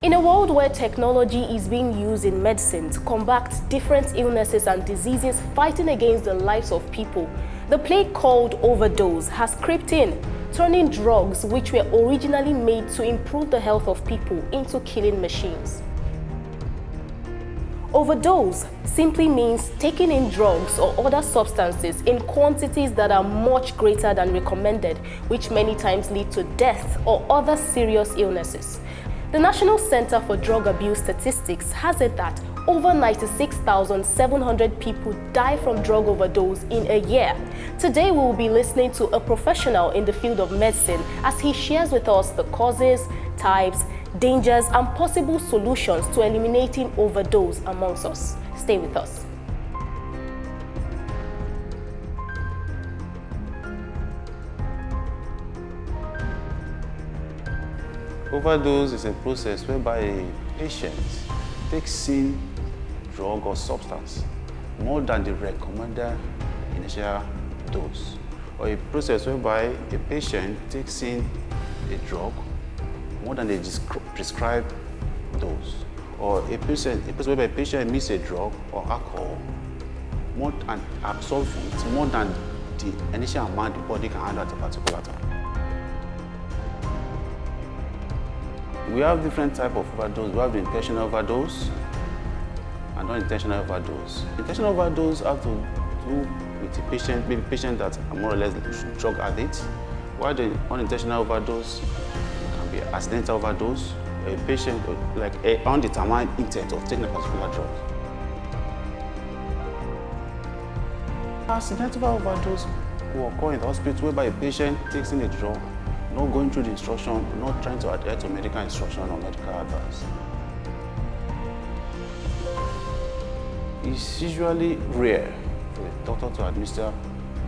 In a world where technology is being used in medicine to combat different illnesses and diseases fighting against the lives of people, the plague called overdose has crept in, turning drugs which were originally made to improve the health of people into killing machines. Overdose simply means taking in drugs or other substances in quantities that are much greater than recommended, which many times lead to death or other serious illnesses. The National Center for Drug Abuse Statistics has it that over 96,700 people die from drug overdose in a year. Today we will be listening to a professional in the field of medicine as he shares with us the causes, types, dangers and possible solutions to eliminating overdose amongst us. Stay with us. Overdose is a process whereby a patient takes in drug or substance more than the recommended initial dose, or a process whereby a patient takes in a drug more than the prescribed dose, or a process whereby a patient meets a drug or alcohol more and absorbs it more than the initial amount the body can handle at a particular time. We have different types of overdose. We have the intentional overdose and unintentional overdose. Intentional overdose have to do with the patient, maybe patient that are more or less drug addicts, while the unintentional overdose can be accidental overdose, a patient like an undetermined intent of taking a particular drug. Accidental overdose will occur in the hospital whereby a patient takes in a drug, not going through the instruction, not trying to adhere to medical instruction or medical advice. It's usually rare for a doctor to administer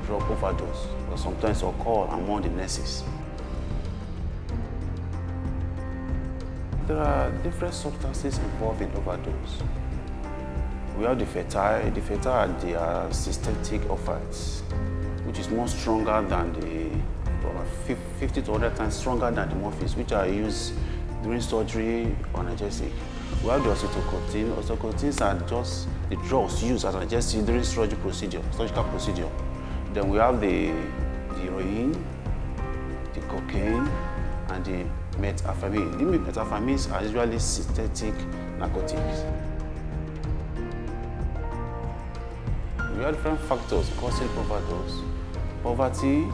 drug overdose, but sometimes occur among the nurses. There are different substances involved in overdose. We have the fertile. The fertile, they are synthetic opioids, which is more stronger than the 50 to 100 times stronger than the morphines, which are used during surgery or analgesic. We have the oxytocin. Oxytocins are just the drugs used as analgesic during surgical procedure. Then we have the heroin, the cocaine, and the methamphetamine. The methamphetamines are usually synthetic narcotics. We have different factors causing overdose: poverty,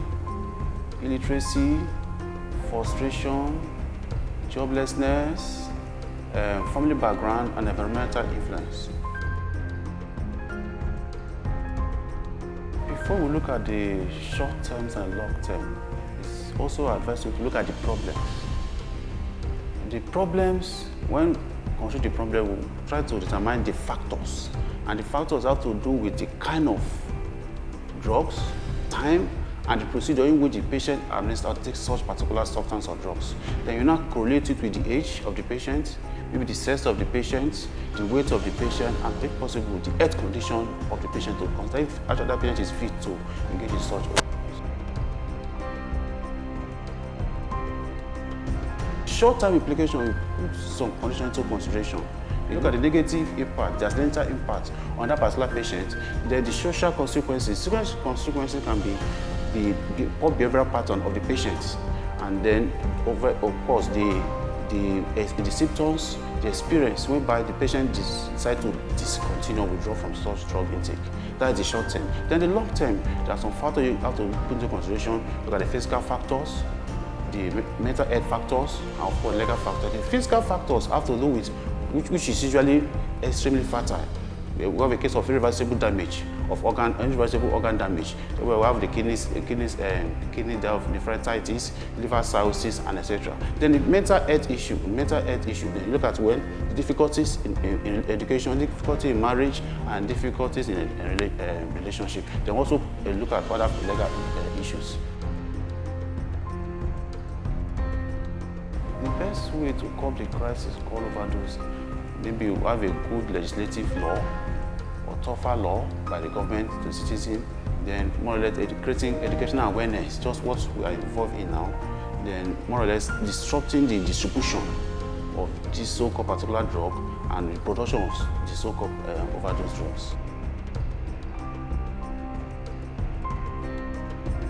illiteracy, frustration, joblessness, family background, and environmental influence. Before we look at the short terms and long term, it's also advisable to look at the problems. The problems, when consider the problem, we'll try to determine the factors. And the factors have to do with the kind of drugs, time, and the procedure in which the patient administers or takes such particular substance or drugs. Then you now correlate it with the age of the patient, maybe the sex of the patient, the weight of the patient, and if possible, the health condition of the patient to consider if actually that patient is fit to engage in such overdose. Short-term implication, we put some conditions into consideration. You look at the negative impact, the accidental impact on that particular patient, then the social consequences. Social consequences can be the poor behavioral pattern of the patient, and then of course the symptoms, the experience whereby the patient decides to discontinue or withdraw from such drug intake. That is the short term. Then the long term, there are some factors you have to put into consideration. Look at the physical factors, the mental health factors, and of course legal factors. The physical factors have to do with which is usually extremely fatal. We have a case of irreversible damage of irreversible organ damage, where we have the kidney nephritis, liver cirrhosis, and etc. Then the mental health issue. Then you look at the difficulties in education, difficulty in marriage, and difficulties in a relationship. Then also look at other legal issues. The best way to curb the crisis called overdose, maybe we have a good legislative law or tougher law by the government to citizens, then more or less creating educational awareness, just what we are involved in now, then more or less disrupting the distribution of this so-called particular drug and the production of the so-called overdose drugs.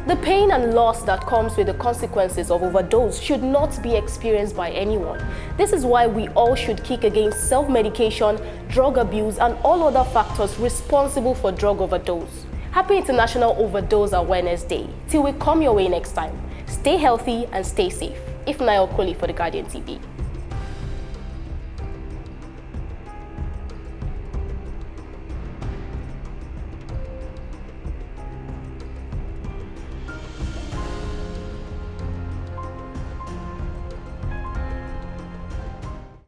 The pain and loss that comes with the consequences of overdose should not be experienced by anyone. This is why we all should kick against self-medication, drug abuse, and all other factors responsible for drug overdose. Happy International Overdose Awareness Day. Till we come your way next time, stay healthy and stay safe. If Nayo Koli for the Guardian TV.